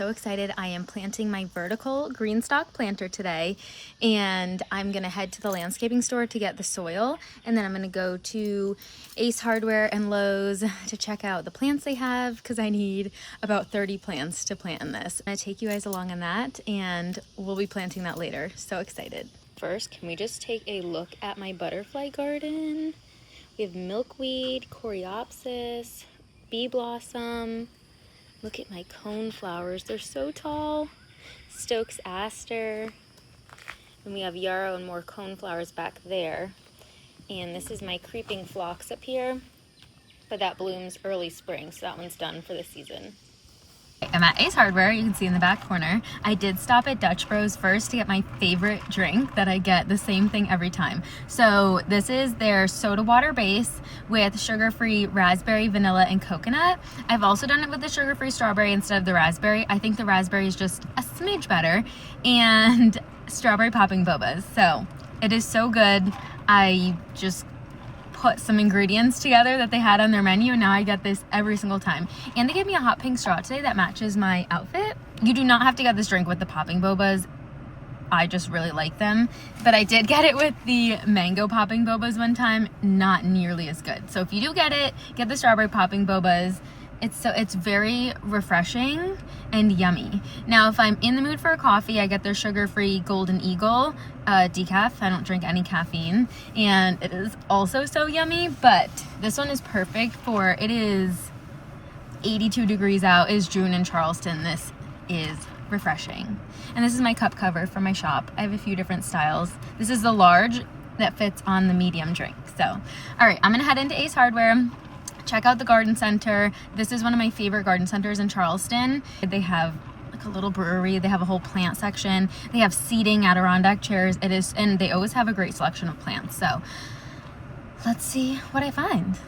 so excited. I am planting my vertical green stock planter today, and I'm gonna head to the landscaping store to get the soil, and then I'm gonna go to Ace Hardware and Lowe's to check out the plants they have, because I need about 30 plants to plant in this. I'm gonna take you guys along on that, and we'll be planting that later. So excited. First, can we just take a look at my butterfly garden? We have milkweed, coreopsis, bee blossom. Look at my cone flowers, they're so tall. Stokes aster. And we have yarrow and more cone flowers back there. And this is my creeping phlox up here, but that blooms early spring, so that one's done for the season. I'm at Ace Hardware, you can see in the back corner. I did stop at Dutch Bros first to get my favorite drink that I get the same thing every time. So this is their soda water base with sugar-free raspberry, vanilla, and coconut. I've also done it with the sugar-free strawberry instead of the raspberry. I think the raspberry is just a smidge better, and strawberry popping bobas. So it is so good. I just put some ingredients together that they had on their menu, and now I get this every single time. And they gave me a hot pink straw today that matches my outfit. You do not have to get this drink with the popping bobas. I just really like them, but I did get it with the mango popping bobas one time. Not nearly as good. So if you do get it, get the strawberry popping bobas. It's very refreshing and yummy. Now, if I'm in the mood for a coffee, I get their sugar-free Golden Eagle decaf. I don't drink any caffeine, and it is also so yummy. But this one is perfect for, it is 82 degrees out. It is June in Charleston. This is refreshing. And this is my cup cover for my shop. I have a few different styles. This is the large that fits on the medium drink. So, all right, I'm gonna head into Ace Hardware. Check out the garden center. This is one of my favorite garden centers in Charleston. They have like a little brewery. They have a whole plant section. They have seating, Adirondack chairs. And they always have a great selection of plants. So let's see what I find.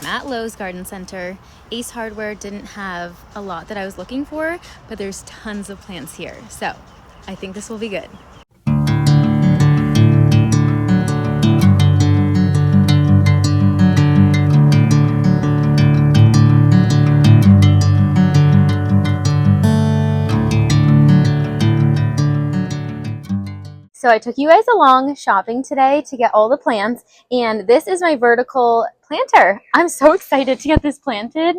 At Lowe's Garden Center. Ace Hardware didn't have a lot that I was looking for, but there's tons of plants here. So I think this will be good. So I took you guys along shopping today to get all the plants, and this is my vertical planter. I'm so excited to get this planted.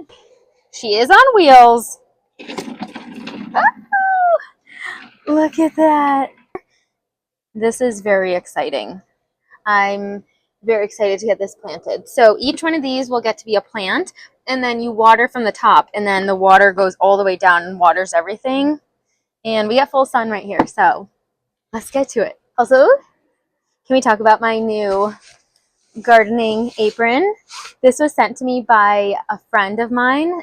She is on wheels. Oh, look at that. This is very exciting. I'm very excited to get this planted. So each one of these will get to be a plant, and then you water from the top, and then the water goes all the way down and waters everything. And we got full sun right here, so let's get to it. Also, can we talk about my new gardening apron? This was sent to me by a friend of mine.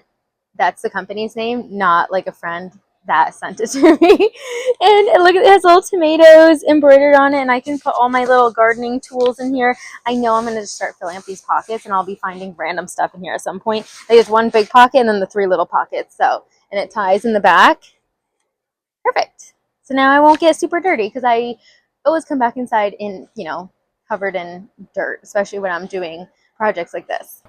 That's the company's name, not like a friend that sent it to me. And look, it has little tomatoes embroidered on it, and I can put all my little gardening tools in here. I know I'm going to just start filling up these pockets, and I'll be finding random stuff in here at some point. There's one big pocket and then the 3 little pockets. So, and it ties in the back. Perfect. So now I won't get super dirty, because I always come back inside in, covered in dirt, especially when I'm doing projects like this.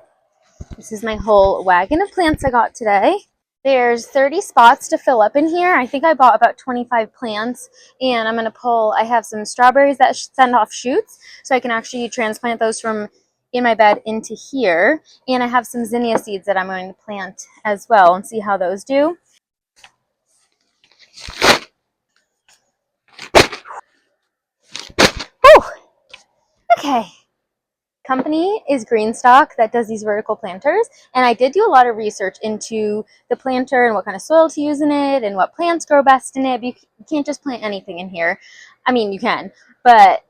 This is my whole wagon of plants I got today. There's 30 spots to fill up in here. I think I bought about 25 plants, and I'm going to I have some strawberries that send off shoots, so I can actually transplant those from in my bed into here. And I have some zinnia seeds that I'm going to plant as well and see how those do. Okay, company is Greenstock that does these vertical planters, and I did do a lot of research into the planter and what kind of soil to use in it and what plants grow best in it. You can't just plant anything in here. I mean, you can, but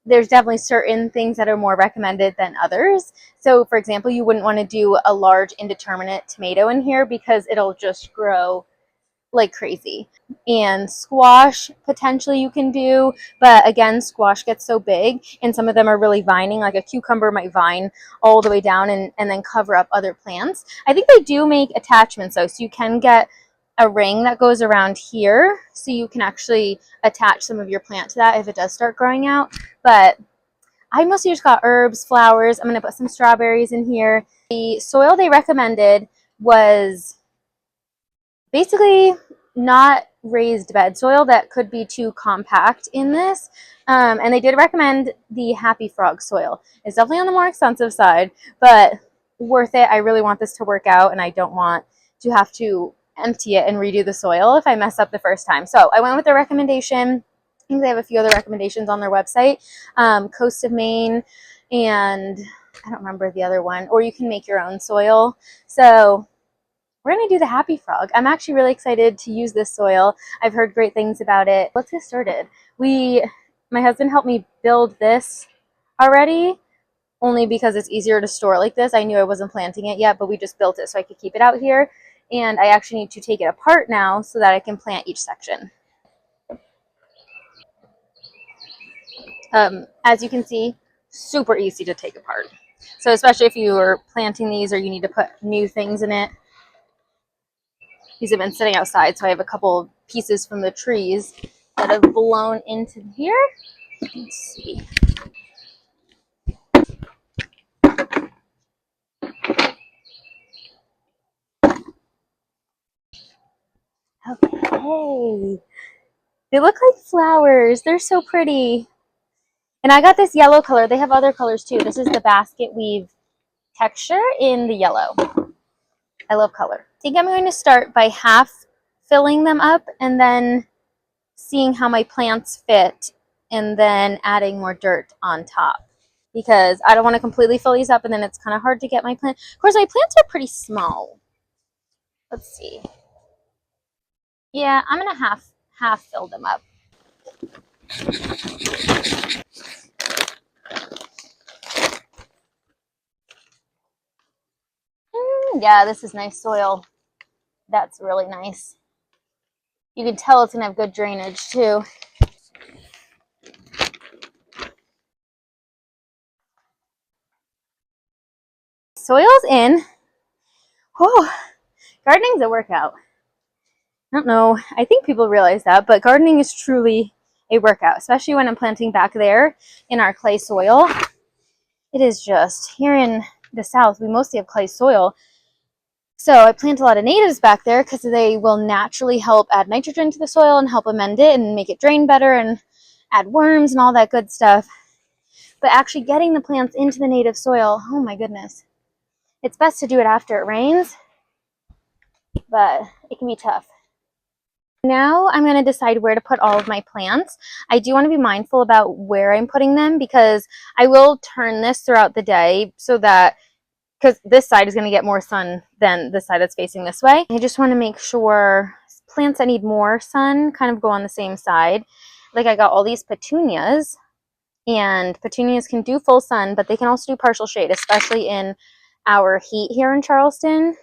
there's definitely certain things that are more recommended than others. So for example, you wouldn't want to do a large indeterminate tomato in here because it'll just grow like crazy. And squash potentially you can do, but again, squash gets so big and some of them are really vining, like a cucumber might vine all the way down and then cover up other plants. I think they do make attachments though, so you can get a ring that goes around here so you can actually attach some of your plant to that if it does start growing out. But I mostly just got herbs, flowers. I'm going to put some strawberries in here. The soil they recommended was basically not raised bed soil that could be too compact in this. And they did recommend the Happy Frog soil. It's definitely on the more expensive side, but worth it. I really want this to work out, and I don't want to have to empty it and redo the soil if I mess up the first time. So I went with their recommendation. I think they have a few other recommendations on their website. Coast of Maine, and I don't remember the other one. Or you can make your own soil. So we're going to do the Happy Frog. I'm actually really excited to use this soil. I've heard great things about it. Let's get started. My husband helped me build this already, only because it's easier to store like this. I knew I wasn't planting it yet, but we just built it so I could keep it out here. And I actually need to take it apart now so that I can plant each section. As you can see, super easy to take apart. So especially if you are planting these or you need to put new things in it. These have been sitting outside, so I have a couple pieces from the trees that have blown into here. Let's see. Okay. They look like flowers. They're so pretty. And I got this yellow color. They have other colors too. This is the basket weave texture in the yellow. I love color. I think I'm going to start by half filling them up and then seeing how my plants fit and then adding more dirt on top, because I don't want to completely fill these up and then it's kind of hard to get my plant. Of course, my plants are pretty small. Let's see. Yeah, I'm going to half fill them up. Yeah, this is nice soil. That's really nice. You can tell it's going to have good drainage too. Soil's in. Whew. Gardening's a workout. I don't know. I think people realize that, but gardening is truly a workout, especially when I'm planting back there in our clay soil. It is just, here in the South, we mostly have clay soil. So I plant a lot of natives back there because they will naturally help add nitrogen to the soil and help amend it and make it drain better and add worms and all that good stuff. But actually getting the plants into the native soil, oh my goodness. It's best to do it after it rains, but it can be tough. Now I'm going to decide where to put all of my plants. I do want to be mindful about where I'm putting them because I will turn this throughout the day so that, because this side is going to get more sun than the side that's facing this way. I just want to make sure plants that need more sun kind of go on the same side. Like I got all these petunias, and petunias can do full sun, but they can also do partial shade, especially in our heat here in Charleston.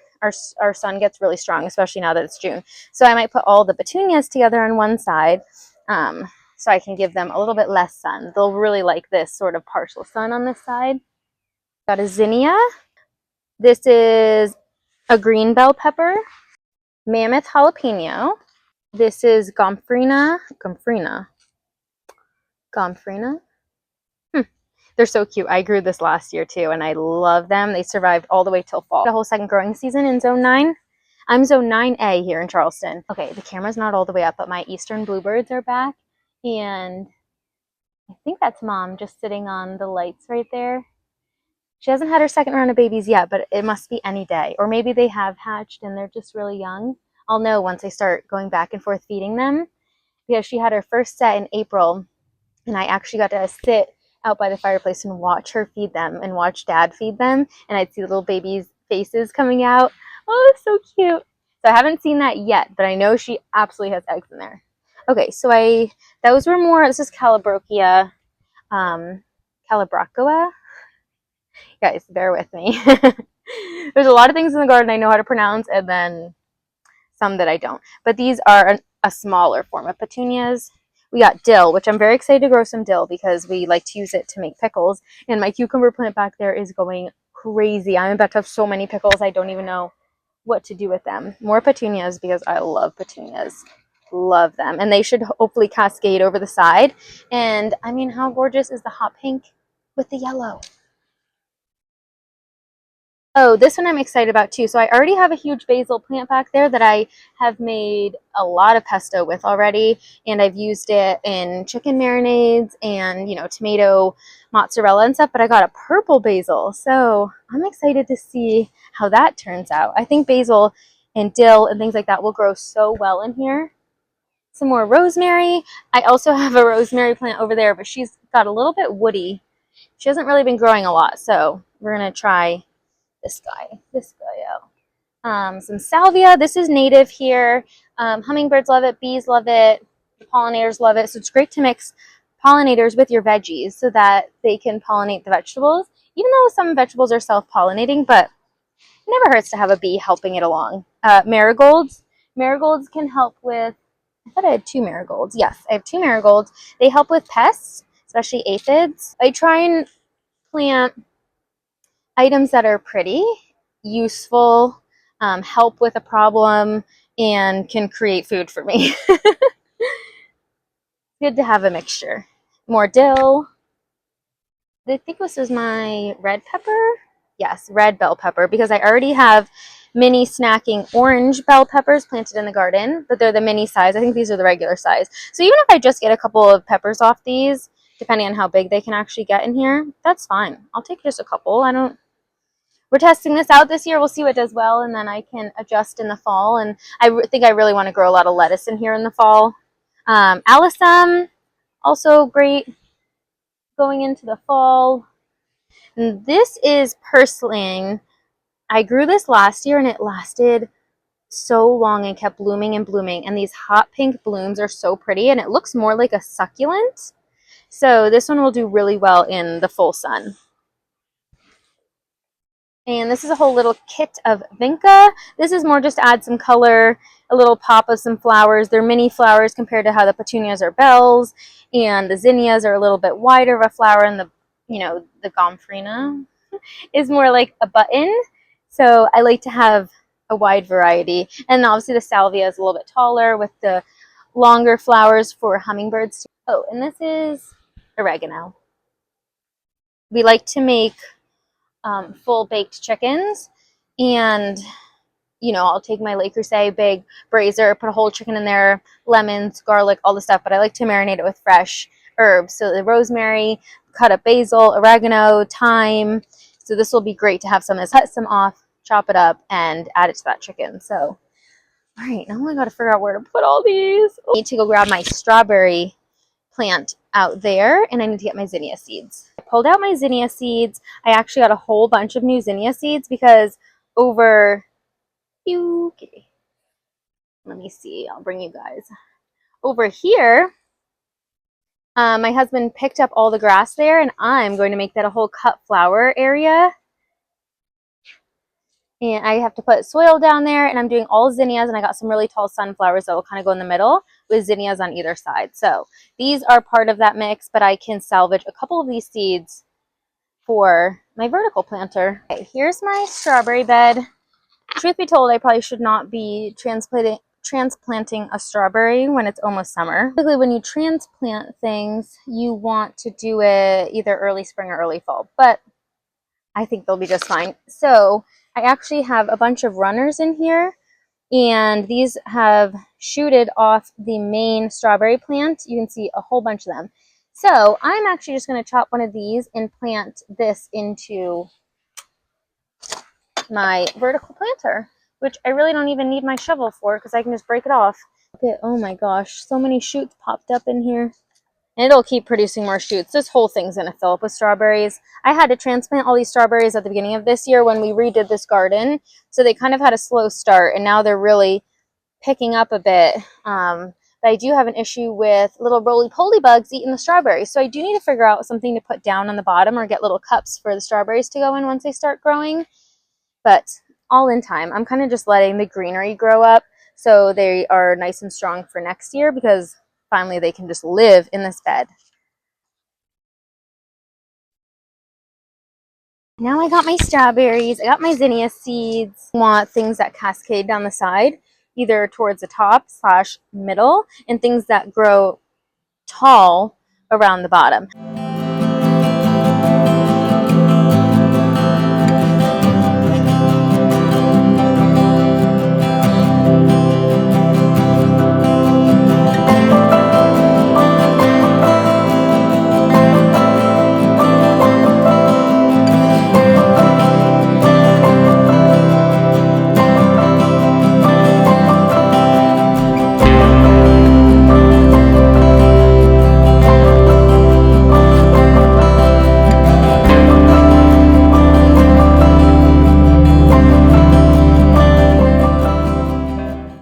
Our sun gets really strong, especially now that it's June. So I might put all the petunias together on one side so I can give them a little bit less sun. They'll really like this sort of partial sun on this side. Got a zinnia. This is a green bell pepper. Mammoth jalapeno. This is gomphrena. They're so cute. I grew this last year too, and I love them. They survived all the way till fall. The whole second growing season in zone 9. I'm zone 9A here in Charleston. Okay, the camera's not all the way up, but my eastern bluebirds are back, and I think that's Mom just sitting on the lights right there. She hasn't had her second round of babies yet, but it must be any day. Or maybe they have hatched and they're just really young. I'll know once I start going back and forth feeding them, because she had her first set in April, and I actually got to sit out by the fireplace and watch her feed them and watch Dad feed them, and I'd see little babies' faces coming out. Oh, it's so cute. So I haven't seen that yet, but I know she absolutely has eggs in there. Okay, so those were more, this is Calabrochia. Calabracoa. Guys, bear with me. There's a lot of things in the garden I know how to pronounce, and then some that I don't. But these are a smaller form of petunias. We got dill, which I'm very excited to grow some dill because we like to use it to make pickles. And my cucumber plant back there is going crazy. I'm about to have so many pickles, I don't even know what to do with them. More petunias because I love petunias. Love them. And they should hopefully cascade over the side. And I mean, how gorgeous is the hot pink with the yellow? Oh, this one I'm excited about too. So I already have a huge basil plant back there that I have made a lot of pesto with already. And I've used it in chicken marinades and, you know, tomato mozzarella and stuff. But I got a purple basil. So I'm excited to see how that turns out. I think basil and dill and things like that will grow so well in here. Some more rosemary. I also have a rosemary plant over there, but she's got a little bit woody. She hasn't really been growing a lot. So we're going to try this guy out. Some salvia. This is native here. Hummingbirds love it. Bees love it. The pollinators love it. So it's great to mix pollinators with your veggies so that they can pollinate the vegetables. Even though some vegetables are self-pollinating, but it never hurts to have a bee helping it along. Marigolds. Marigolds can help with, I thought I had 2 marigolds. Yes, I have 2 marigolds. They help with pests, especially aphids. I try and plant items that are pretty, useful, help with a problem, and can create food for me. Good to have a mixture. More dill. I think this is my red pepper. Yes, red bell pepper, because I already have mini snacking orange bell peppers planted in the garden, but they're the mini size. I think these are the regular size. So even if I just get a couple of peppers off these, depending on how big they can actually get in here, that's fine. I'll take just a couple. We're testing this out this year. We'll see what does well, and then I can adjust in the fall. And I think I really want to grow a lot of lettuce in here in the fall. Alyssum, also great going into the fall. And this is purslane. I grew this last year, and it lasted so long and kept blooming and blooming. And these hot pink blooms are so pretty, and it looks more like a succulent. So this one will do really well in the full sun. And this is a whole little kit of vinca. This is more just to add some color, a little pop of some flowers. They're mini flowers compared to how the petunias are bells, and the zinnias are a little bit wider of a flower, and the gomphrena is more like a button. So I like to have a wide variety. And obviously the salvia is a little bit taller with the longer flowers for hummingbirds. Oh, and this is oregano. We like to make full baked chickens, and I'll take my Le Creuset big brazier, put a whole chicken in there, lemons, garlic, all the stuff, but I like to marinate it with fresh herbs. So the rosemary, cut up basil, oregano, thyme. So this will be great to have some. Cut some off, chop it up, and add it to that chicken. So all right, now I got to figure out where to put all these. I need to go grab my strawberry plant out there, and I need to get my zinnia seeds. I pulled out my zinnia seeds. I actually got a whole bunch of new zinnia seeds because over, let me see, I'll bring you guys over here. My husband picked up all the grass there, and I'm going to make that a whole cut flower area. And I have to put soil down there, and I'm doing all zinnias, and I got some really tall sunflowers that will kind of go in the middle with zinnias on either side. So these are part of that mix, but I can salvage a couple of these seeds for my vertical planter. Okay, here's my strawberry bed. Truth be told, I probably should not be transplanting a strawberry when it's almost summer. Typically, when you transplant things, you want to do it either early spring or early fall, but I think they'll be just fine. So I actually have a bunch of runners in here, and these have shooted off the main strawberry plant. You can see a whole bunch of them. So I'm actually just going to chop one of these and plant this into my vertical planter, which I really don't even need my shovel for because I can just break it off. Okay, oh my gosh, so many shoots popped up in here. And it'll keep producing more shoots. This whole thing's going to fill up with strawberries. I had to transplant all these strawberries at the beginning of this year when we redid this garden. So they kind of had a slow start, and now they're really picking up a bit. but I do have an issue with little roly-poly bugs eating the strawberries. So I do need to figure out something to put down on the bottom or get little cups for the strawberries to go in once they start growing. But all in time, I'm kind of just letting the greenery grow up so they are nice and strong for next year, because finally they can just live in this bed. Now I got my strawberries, I got my zinnia seeds. I want things that cascade down the side, either towards the top / middle, and things that grow tall around the bottom.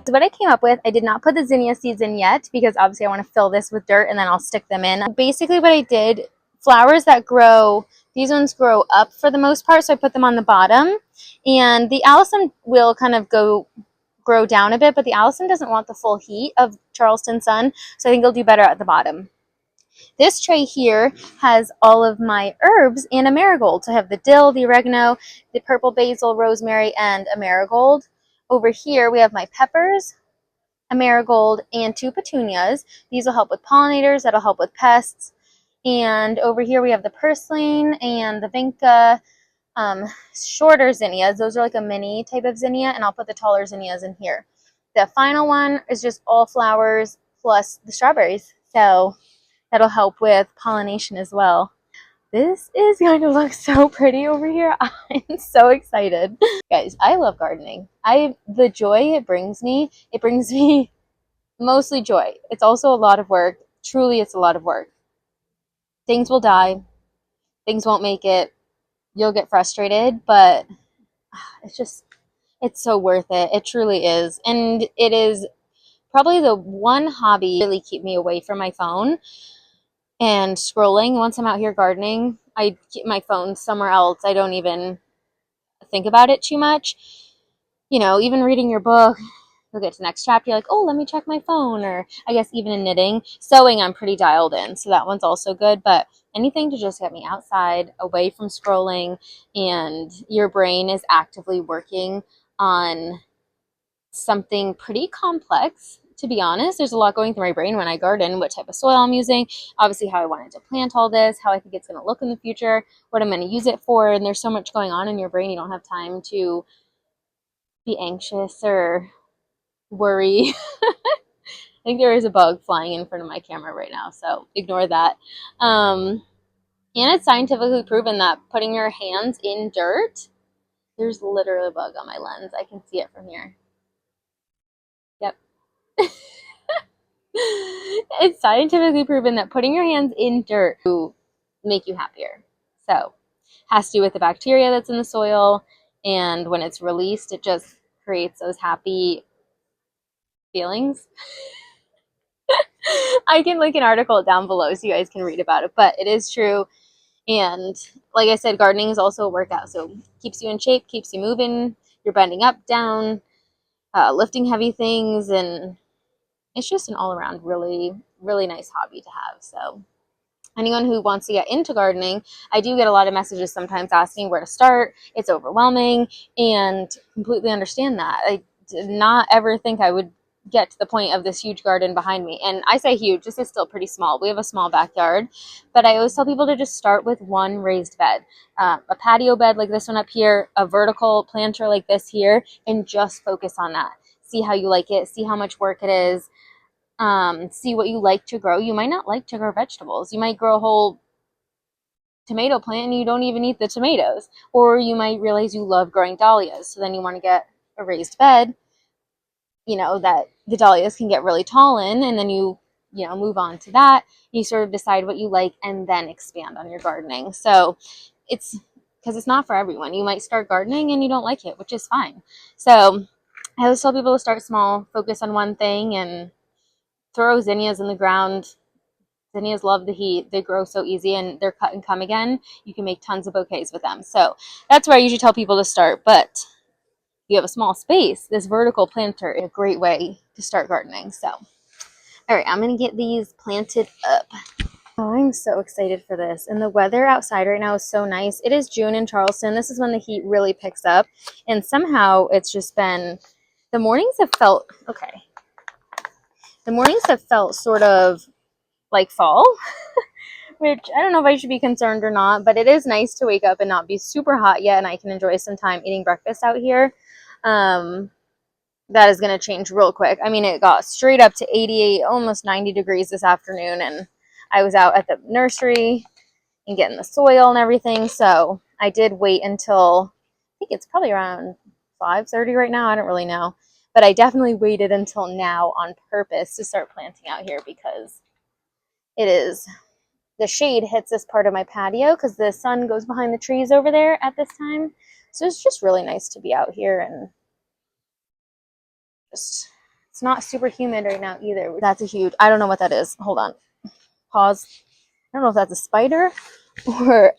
So what I came up with, I did not put the zinnia seeds in yet because obviously I want to fill this with dirt and then I'll stick them in. Basically what I did, flowers that grow, these ones grow up for the most part, so I put them on the bottom. And the Allison will kind of grow down a bit, but the Allison doesn't want the full heat of Charleston sun, so I think it'll do better at the bottom. This tray here has all of my herbs and a marigold. So I have the dill, the oregano, the purple basil, rosemary, and a marigold. Over here we have my peppers, a marigold, and 2 petunias. These will help with pollinators, that'll help with pests. And over here we have the purslane and the vinca, shorter zinnias. Those are like a mini type of zinnia, and I'll put the taller zinnias in here. The final one is just all flowers plus the strawberries. So that'll help with pollination as well. This is going to look so pretty over here. I'm so excited. Guys, I love gardening. The joy it brings me mostly joy. It's also a lot of work. Truly, it's a lot of work. Things will die. Things won't make it. You'll get frustrated, but it's so worth it. It truly is. And it is probably the one hobby that really keep me away from my phone and scrolling. Once I'm out here gardening, I keep my phone somewhere else. I don't even think about it too much. You know, even reading your book, you'll get to the next chapter, you're like, oh, let me check my phone. Or I guess even in knitting, sewing, I'm pretty dialed in, so that one's also good. But anything to just get me outside, away from scrolling, and your brain is actively working on something pretty complex. To be honest, there's a lot going through my brain when I garden, what type of soil I'm using, obviously how I wanted to plant all this, how I think it's going to look in the future, what I'm going to use it for, and there's so much going on in your brain, you don't have time to be anxious or worry. I think there is a bug flying in front of my camera right now, so ignore that. And it's scientifically proven that putting your hands in dirt, there's literally a bug on my lens. I can see it from here. Yep. It's scientifically proven that putting your hands in dirt will make you happier. So, has to do with the bacteria that's in the soil, and when it's released, it just creates those happy feelings. I can link an article down below so you guys can read about it, but it is true. And like I said, gardening is also a workout, so keeps you in shape, keeps you moving, you're bending up, down, lifting heavy things, and it's just an all-around really, really nice hobby to have. So anyone who wants to get into gardening, I do get a lot of messages sometimes asking where to start. It's overwhelming, and completely understand that. I did not ever think I would get to the point of this huge garden behind me. And I say huge, this is still pretty small. We have a small backyard, but I always tell people to just start with one raised bed, a patio bed like this one up here, a vertical planter like this here, and just focus on that. See how you like it, see how much work it is. See what you like to grow. You might not like to grow vegetables. You might grow a whole tomato plant and you don't even eat the tomatoes. Or you might realize you love growing dahlias. So then you want to get a raised bed, you know, that the dahlias can get really tall in, and then you move on to that. You sort of decide what you like and then expand on your gardening. So it's because it's not for everyone. You might start gardening and you don't like it, which is fine. So I always tell people to start small, focus on one thing, and throw zinnias in the ground. Zinnias love the heat. They grow so easy and they're cut and come again. You can make tons of bouquets with them. So that's where I usually tell people to start. But if you have a small space, this vertical planter is a great way to start gardening. So, all right, I'm going to get these planted up. Oh, I'm so excited for this. And the weather outside right now is so nice. It is June in Charleston. This is when the heat really picks up. And somehow it's just been, the mornings have felt, okay. The mornings have felt sort of like fall, which I don't know if I should be concerned or not, but it is nice to wake up and not be super hot yet. And I can enjoy some time eating breakfast out here. That is going to change real quick. I mean, it got straight up to 88, almost 90 degrees this afternoon. And I was out at the nursery and getting the soil and everything. So I did wait until, I think it's probably around 5:30 right now. I don't really know. But I definitely waited until now on purpose to start planting out here because it is, the shade hits this part of my patio because the sun goes behind the trees over there at this time. So it's just really nice to be out here and just, it's not super humid right now either. That's a huge, I don't know what that is. Hold on. Pause. I don't know if that's a spider or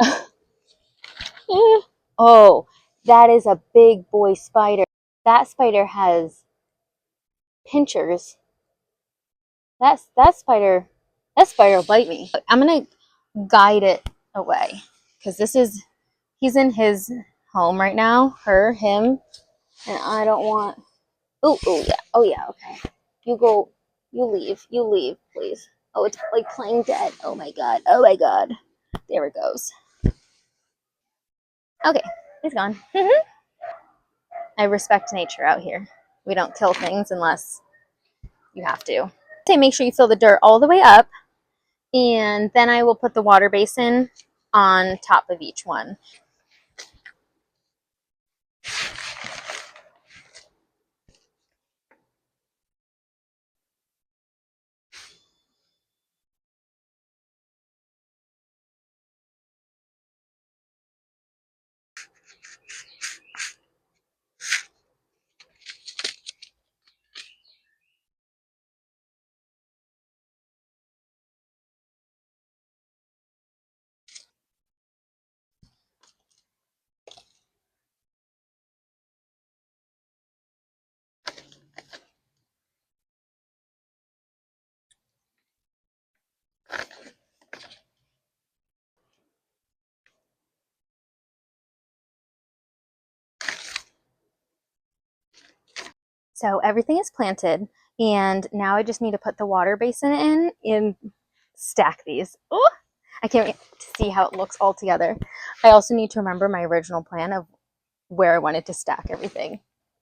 oh, that is a big boy spider. That spider has pinchers. That spider will bite me. I'm gonna guide it away because he's in his home right now. Her, him, and I don't want. Oh yeah, okay. You go. You leave, please. Oh, it's like playing dead. Oh my god. There it goes. Okay, he's gone. I respect nature out here. We don't kill things unless you have to. Okay, make sure you fill the dirt all the way up, and then I will put the water basin on top of each one. So everything is planted, and now I just need to put the water basin in and stack these. Ooh, I can't wait to see how it looks all together. I also need to remember my original plan of where I wanted to stack everything.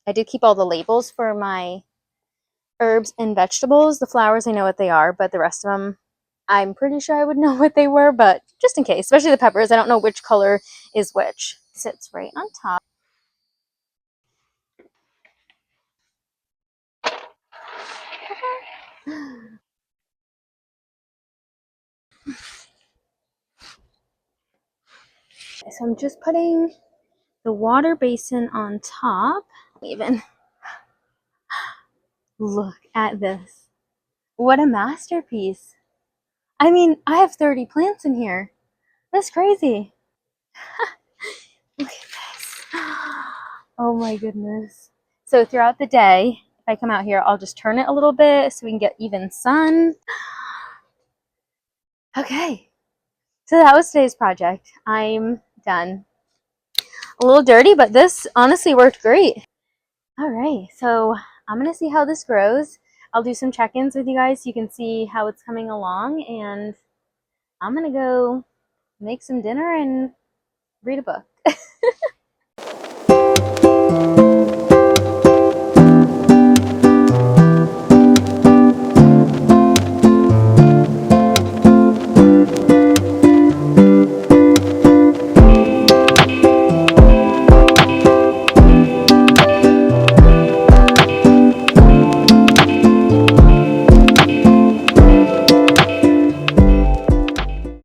I did keep all the labels for my herbs and vegetables. The flowers, I know what they are, but the rest of them, I'm pretty sure I would know what they were, but just in case, especially the peppers, I don't know which color is which. It sits right on top. So I'm just putting the water basin on top. Even look at this. What a masterpiece. I mean, I have 30 plants in here. That's crazy. Look at this. Oh my goodness. So throughout the day, if I come out here, I'll just turn it a little bit so we can get even sun. Okay. So that was today's project. I'm done. A little dirty, but this honestly worked great. All right, so I'm gonna see how this grows. I'll do some check-ins with you guys so you can see how it's coming along, and I'm gonna go make some dinner and read a book.